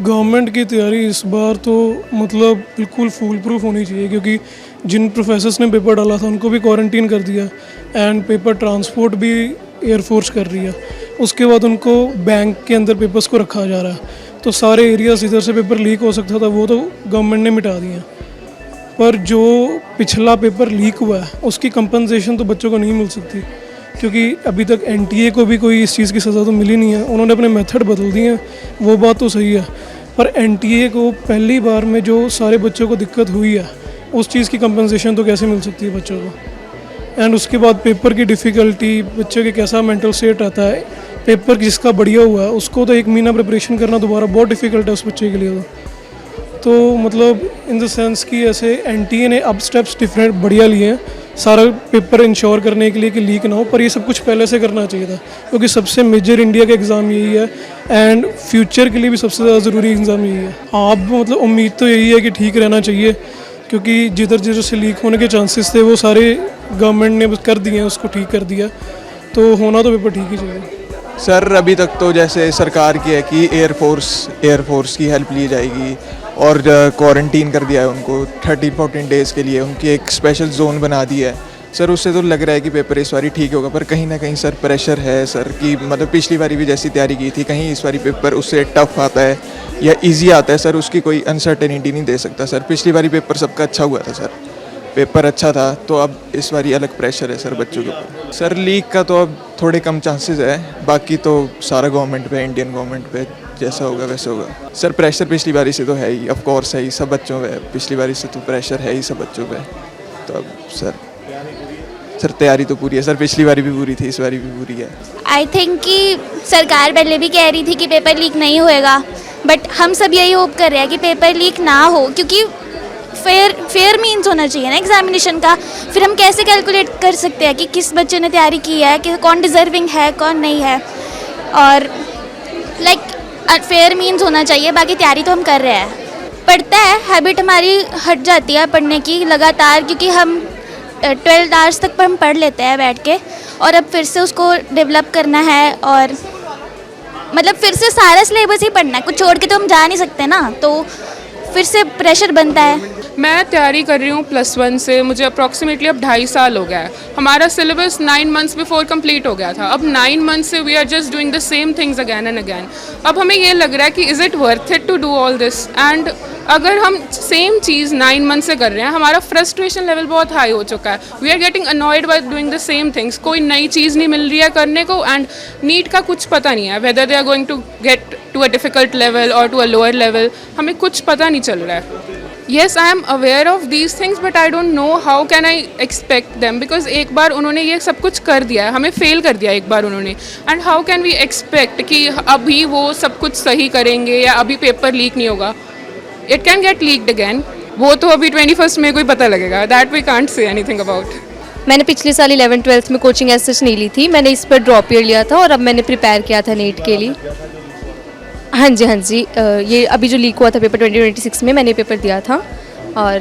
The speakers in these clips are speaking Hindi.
गवर्नमेंट की तैयारी इस बार तो मतलब बिल्कुल फूल प्रूफ होनी चाहिए, क्योंकि जिन प्रोफेसर्स ने पेपर डाला था उनको भी क्वारंटीन कर दिया एंड पेपर ट्रांसपोर्ट भी एयरफोर्स कर रही है। उसके बाद उनको बैंक के अंदर पेपर्स को रखा जा रहा है, तो सारे एरियाज इधर से पेपर लीक हो सकता था वो तो गवर्नमेंट ने मिटा दिए हैं। पर जो पिछला पेपर लीक हुआ है उसकी कंपनसेशन तो बच्चों को नहीं मिल सकती, क्योंकि अभी तक एनटीए को भी कोई इस चीज़ की सज़ा तो मिली नहीं है। उन्होंने अपने मेथड बदल दिए हैं, वो बात तो सही है, पर एनटीए को पहली बार में जो सारे बच्चों को दिक्कत हुई है उस चीज़ की कंपनसेशन तो कैसे मिल सकती है बच्चों को। एंड उसके बाद पेपर की डिफ़िकल्टी, बच्चों के कैसा मेंटल स्टेट रहता है। पेपर जिसका बढ़िया हुआ है उसको तो 1 महीना प्रिपरेशन करना दोबारा बहुत डिफ़िकल्ट है उस बच्चे के लिए तो मतलब इन द सेंस कि ऐसे एनटीए ने अब स्टेप्स डिफरेंट बढ़िया लिए हैं सारा पेपर इंश्योर करने के लिए कि लीक ना हो, पर ये सब कुछ पहले से करना चाहिए था, क्योंकि सबसे मेजर इंडिया का एग्ज़ाम यही है एंड फ्यूचर के लिए भी सबसे ज़्यादा ज़रूरी एग्ज़ाम यही है। आप मतलब उम्मीद तो यही है कि ठीक रहना चाहिए, क्योंकि जिधर जिधर से लीक होने के चांसेस थे वो सारे गवर्नमेंट ने कर दिए हैं, उसको ठीक कर दिया, तो होना तो पेपर ठीक ही चाहिए। सर अभी तक तो जैसे सरकार की है कि एयरफोर्स की हेल्प ली जाएगी और क्वारंटीन कर दिया है उनको 13-14 डेज़ के लिए, उनकी एक स्पेशल जोन बना दी है। सर उससे तो लग रहा है कि पेपर इस बारी ठीक होगा, पर कहीं ना कहीं सर प्रेशर है सर कि मतलब पिछली बारी भी जैसी तैयारी की थी कहीं इस बारी पेपर उससे टफ आता है या इजी आता है सर, उसकी कोई अनसर्टेनिटी नहीं दे सकता सर। पिछली बारी पेपर सबका अच्छा हुआ था सर, पेपर अच्छा था, तो अब इस बारी अलग प्रेशर है सर बच्चों के ऊपर। सर लीक का तो अब थोड़े कम चांसेस है, बाकी तो सारा गवर्नमेंट पे, इंडियन गवर्नमेंट पे, जैसा होगा वैसे होगा। सर प्रेशर पिछली बारी से तो है ही, ऑफ कोर्स है ही, सब बच्चों पे पिछली बारी से तो प्रेशर है ही सब बच्चों पे। तो अब सर तैयारी तो पूरी है सर, पिछली बारी भी पूरी थी, इस बारी भी पूरी है। आई थिंक कि सरकार पहले भी कह रही थी कि पेपर लीक नहीं होएगा, बट हम सब यही होप कर रहे हैं कि पेपर लीक ना हो, क्योंकि फेयर मीन्स होना चाहिए ना एग्जामिनेशन का। फिर हम कैसे कैलकुलेट कर सकते हैं कि किस बच्चे ने तैयारी की है, कि कौन डिज़र्विंग है कौन नहीं है, और फेयर मीन्स होना चाहिए। बाकी तैयारी तो हम कर रहे हैं, पढ़ता है, हैबिट हमारी हट जाती है पढ़ने की लगातार, क्योंकि हम 12 आवर्स तक हम पढ़ लेते हैं बैठ के, और अब फिर से उसको डेवलप करना है, और मतलब फिर से सारा सिलेबस ही पढ़ना है, कुछ छोड़ के तो हम जा नहीं सकते ना, तो फिर से प्रेशर बनता है। मैं तैयारी कर रही हूँ +1 से, मुझे अप्रॉक्सीमेटली अब 2.5 साल हो गया है। हमारा सिलेबस 9 मंथ्स बिफोर कंप्लीट हो गया था, अब 9 मंथ्स से we are just doing the same things again and again. अब हमें ये लग रहा है कि is it worth it to do all this, and अगर हम सेम चीज़ 9 मंथ से कर रहे हैं, हमारा फ्रस्ट्रेशन लेवल बहुत हाई हो चुका है। We are getting annoyed by doing the same things, कोई नई चीज़ नहीं मिल रही है करने को, एंड नीट का कुछ पता नहीं है whether they are going to get to a difficult level और टू अ लोअर लेवल, हमें कुछ पता नहीं चल रहा है। Yes, I am aware of these things, but I don't know how can I expect them, because एक बार उन्होंने ये सब कुछ कर दिया है, हमें फेल कर दिया एक बार उन्होंने, and how can we expect कि अभी वो सब कुछ सही करेंगे या अभी पेपर लीक नहीं होगा। It can get leaked again, वो तो अभी 21st में कोई पता लगेगा, that we can't say anything about। मैंने पिछले साल 11th-12th में कोचिंग एज सच नहीं ली थी, मैंने इस पर ड्रॉप ईयर लिया था और अब मैंने प्रिपेयर किया था नीट के लिए। हाँ जी, ये अभी जो लीक हुआ था पेपर 2026 में, मैंने पेपर दिया था, और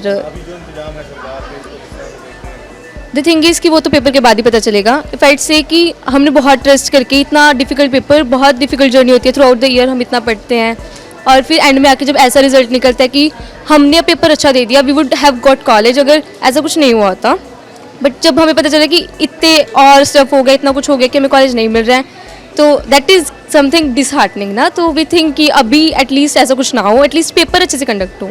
द थिंग इज़ कि वो तो पेपर के बाद ही पता चलेगा। इफ़ आई से कि हमने बहुत ट्रस्ट करके, इतना डिफ़िकल्ट पेपर, बहुत डिफ़िकल्ट जर्नी होती है थ्रू आउट द ईयर, हम इतना पढ़ते हैं और फिर एंड में आके जब ऐसा रिजल्ट निकलता है कि हमने पेपर अच्छा दे दिया, we would have got college अगर ऐसा कुछ नहीं हुआ होता। बट जब हमें पता चला कि इतने और स्टफ हो गया, इतना कुछ हो गया कि हमें कॉलेज नहीं मिल रहा है, तो दैट इज़ समथिंग डिसहार्टनिंग ना। तो वी थिंक कि अभी एटलीस्ट ऐसा कुछ ना हो, एटलीस्ट पेपर अच्छे से कंडक्ट हो,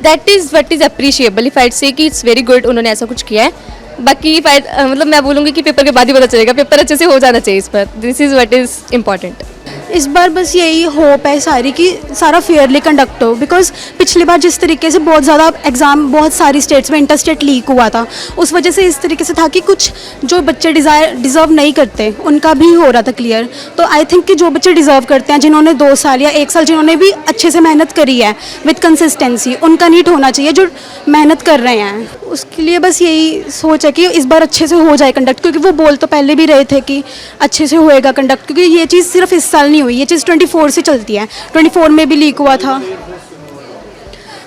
that is what is appreciable. If I से कि इट्स वेरी गुड उन्होंने ऐसा कुछ किया है। बाकी मतलब मैं बोलूँगी कि पेपर के बाद ही पता चलेगा, पेपर अच्छे से हो जाना चाहिए इस पर, this is what is important. इस बार बस यही होप है सारी कि सारा फेयरली कंडक्ट हो, बिकॉज पिछली बार जिस तरीके से बहुत ज़्यादा एग्ज़ाम बहुत सारी स्टेट्स में इंटर स्टेट लीक हुआ था, उस वजह से इस तरीके से था कि कुछ जो बच्चे डिज़र्व नहीं करते उनका भी हो रहा था क्लियर। तो आई थिंक कि जो बच्चे डिज़र्व करते हैं, जिन्होंने 2 साल या 1 साल जिन्होंने भी अच्छे से मेहनत करी है विद कंसिस्टेंसी, उनका नीट होना चाहिए जो मेहनत कर रहे हैं। उसके लिए बस यही सोच है कि इस बार अच्छे से हो जाए कंडक्ट, क्योंकि वो बोल तो पहले भी रहे थे कि अच्छे से होएगा कंडक्ट, क्योंकि ये चीज़ सिर्फ इस साल नहीं हुई, ये चीज़ 24 से चलती है, 24 में भी लीक हुआ था,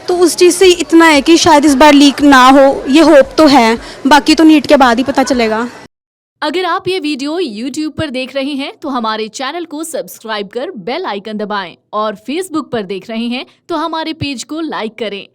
तो उस चीज़ से इतना है कि शायद इस बार लीक ना हो, ये होप तो है, बाकी तो नीट के बाद ही पता चलेगा। अगर आप ये वीडियो YouTube पर देख रहे हैं तो हमारे चैनल को सब्सक्राइब कर बेल आइकन दबाएं और Facebook पर देख रहे हैं तो हमारे पेज को लाइक करें।